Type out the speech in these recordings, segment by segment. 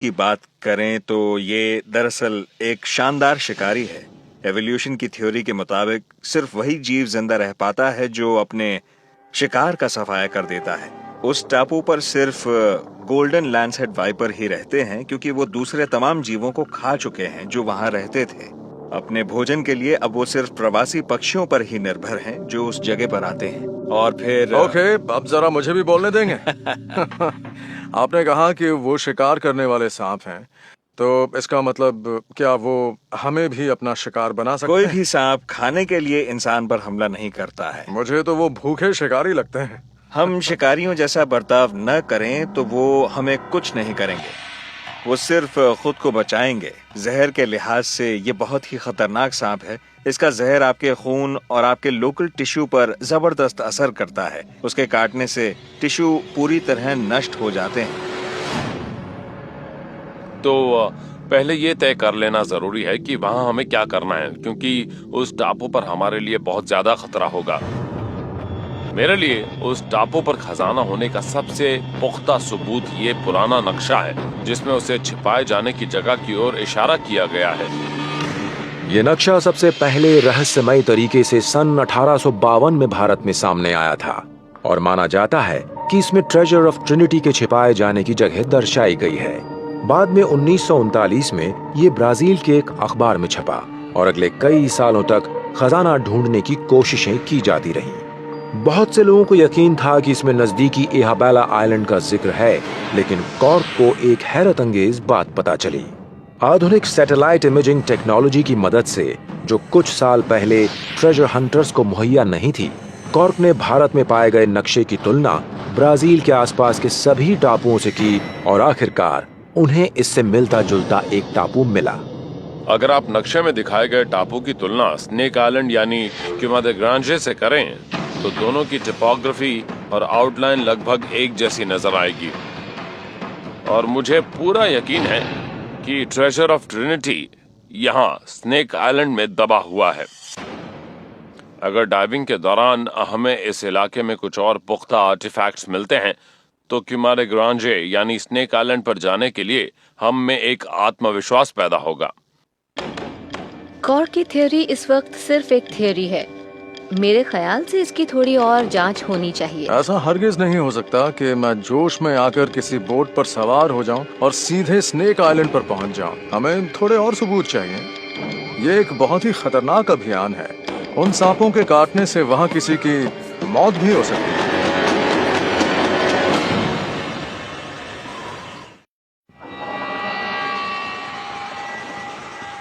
की बात करें तो ये दरअसल एक शानदार शिकारी है। एवोल्यूशन की थ्योरी के मुताबिक सिर्फ वही जीव जिंदा रह पाता है जो अपने शिकार का सफाया कर देता है। उस टापू पर सिर्फ गोल्डन लैंसहेड वाइपर ही रहते हैं क्योंकि वो दूसरे तमाम जीवों को खा चुके हैं जो वहां रहते थे। अपने भोजन के लिए अब वो सिर्फ प्रवासी पक्षियों पर ही निर्भर हैं जो उस जगह पर आते हैं। और फिर ओके, अब जरा मुझे भी बोलने देंगे। आपने कहा कि वो शिकार करने वाले सांप हैं, तो इसका मतलब क्या वो हमें भी अपना शिकार बना सकते कोई हैं? भी सांप खाने के लिए इंसान पर हमला नहीं करता है। मुझे तो वो भूखे शिकारी लगते हैं। हम शिकारियों जैसा बर्ताव न करें तो वो हमें कुछ नहीं करेंगे, वो सिर्फ खुद को बचाएंगे। जहर के लिहाज से ये बहुत ही खतरनाक सांप है। इसका जहर आपके खून और आपके लोकल टिश्यू पर जबरदस्त असर करता है। उसके काटने से टिश्यू पूरी तरह नष्ट हो जाते हैं। तो पहले ये तय कर लेना जरूरी है कि वहाँ हमें क्या करना है, क्योंकि उस टापू पर हमारे लिए बहुत ज्यादा खतरा होगा। मेरे लिए उस टापू पर खजाना होने का सबसे पुख्ता सबूत ये पुराना नक्शा है जिसमें उसे छिपाए जाने की जगह की ओर इशारा किया गया है। ये नक्शा सबसे पहले रहस्यमय तरीके से सन 1852 में भारत में सामने आया था और माना जाता है कि इसमें ट्रेजर ऑफ ट्रिनिटी के छिपाए जाने की जगह दर्शाई गई है। बाद में 1939 में ये ब्राजील के एक अखबार में छपा और अगले कई सालों तक खजाना ढूंढने की कोशिशें की जाती रहीं। बहुत से लोगों को यकीन था कि इसमें नजदीकी इहाबेला आइलैंड का जिक्र है, लेकिन कॉर्क को एक हैरत अंगेज बात पता चली। आधुनिक सैटेलाइट इमेजिंग टेक्नोलॉजी की मदद से जो कुछ साल पहले ट्रेजर हंटर्स को मुहैया नहीं थी, कॉर्क ने भारत में पाए गए नक्शे की तुलना ब्राजील के आसपास के सभी टापुओं से की और आखिरकार उन्हें इससे मिलता जुलता एक टापू मिला। अगर आप नक्शे में दिखाए गए टापू की तुलना स्नेक आइलैंड यानी क्यूमा दे ग्रांजे से करें तो दोनों की टिपोग्राफी और आउटलाइन लगभग एक जैसी नजर आएगी। और मुझे पूरा यकीन है कि ट्रेजर ऑफ ट्रिनिटी यहाँ स्नेक आइलैंड में दबा हुआ है। अगर डाइविंग के दौरान हमें इस इलाके में कुछ और पुख्ता आर्टिफैक्ट्स मिलते हैं तो क्यूमा दे ग्रांजे यानी स्नेक आइलैंड पर जाने के लिए हम में एक आत्मविश्वास पैदा होगा। कॉर्क की थ्योरी इस वक्त सिर्फ एक थ्योरी है। मेरे ख्याल से इसकी थोड़ी और जांच होनी चाहिए। ऐसा हरगिज नहीं हो सकता कि मैं जोश में आकर किसी बोट पर सवार हो जाऊं और सीधे स्नेक आइलैंड पर पहुंच जाऊं। हमें थोड़े और सबूत चाहिए। ये एक बहुत ही खतरनाक अभियान है। उन सांपों के काटने से वहां किसी की मौत भी हो सकती है।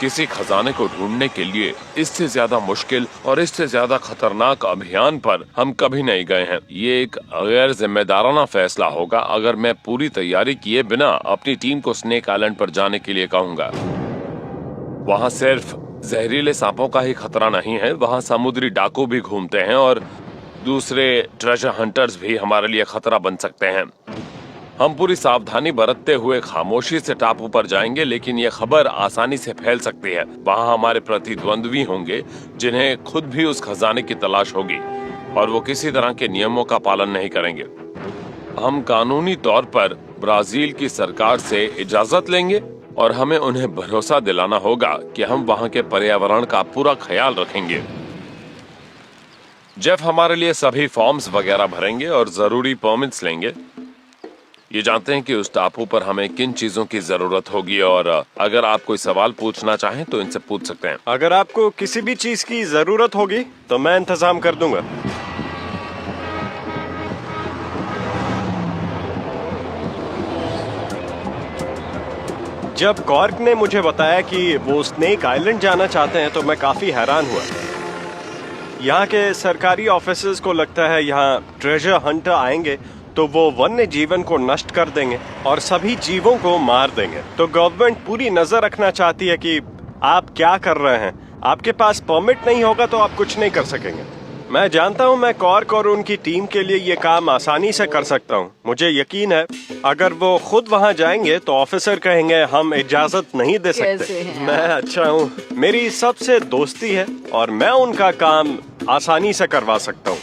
किसी खजाने को ढूंढने के लिए इससे ज्यादा मुश्किल और इससे ज्यादा खतरनाक अभियान पर हम कभी नहीं गए हैं। ये एक गैर जिम्मेदाराना फैसला होगा अगर मैं पूरी तैयारी किए बिना अपनी टीम को स्नेक आइलैंड पर जाने के लिए कहूंगा। वहाँ सिर्फ जहरीले सांपों का ही खतरा नहीं है, वहाँ समुद्री डाकू भी घूमते हैं और दूसरे ट्रेजर हंटर्स भी हमारे लिए खतरा बन सकते हैं। हम पूरी सावधानी बरतते हुए खामोशी से टापू पर जाएंगे, लेकिन यह खबर आसानी से फैल सकती है। वहाँ हमारे प्रतिद्वंद्वी होंगे जिन्हें खुद भी उस खजाने की तलाश होगी और वो किसी तरह के नियमों का पालन नहीं करेंगे। हम कानूनी तौर पर ब्राजील की सरकार से इजाजत लेंगे और हमें उन्हें भरोसा दिलाना होगा कि हम वहाँ के पर्यावरण का पूरा ख्याल रखेंगे। जेफ हमारे लिए सभी फॉर्म्स वगैरह भरेंगे और जरूरी परमिट्स लेंगे। ये जानते हैं कि उस टापू पर हमें किन चीजों की जरूरत होगी और अगर आप कोई सवाल पूछना चाहें तो इनसे पूछ सकते हैं। अगर आपको किसी भी चीज की जरूरत होगी तो मैं इंतजाम कर दूंगा। जब कॉर्क ने मुझे बताया कि वो स्नेक आइलैंड जाना चाहते हैं तो मैं काफी हैरान हुआ। यहाँ के सरकारी ऑफिसर्स को लगता है यहाँ ट्रेजर हंटर आएंगे तो वो वन्य जीवन को नष्ट कर देंगे और सभी जीवों को मार देंगे। तो गवर्नमेंट पूरी नजर रखना चाहती है कि आप क्या कर रहे हैं। आपके पास परमिट नहीं होगा तो आप कुछ नहीं कर सकेंगे। मैं जानता हूं मैं कॉर्क और उनकी टीम के लिए ये काम आसानी से कर सकता हूं। मुझे यकीन है अगर वो खुद वहां जाएंगे तो ऑफिसर कहेंगे हम इजाजत नहीं दे सकते। मैं अच्छा हूं, मेरी सबसे दोस्ती है और मैं उनका काम आसानी से करवा सकता हूं।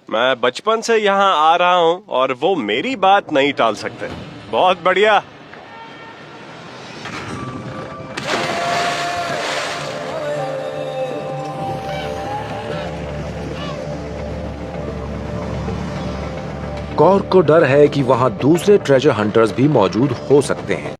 मैं बचपन से यहाँ आ रहा हूँ और वो मेरी बात नहीं टाल सकते। बहुत बढ़िया। कॉर्क को डर है कि वहाँ दूसरे ट्रेजर हंटर्स भी मौजूद हो सकते हैं।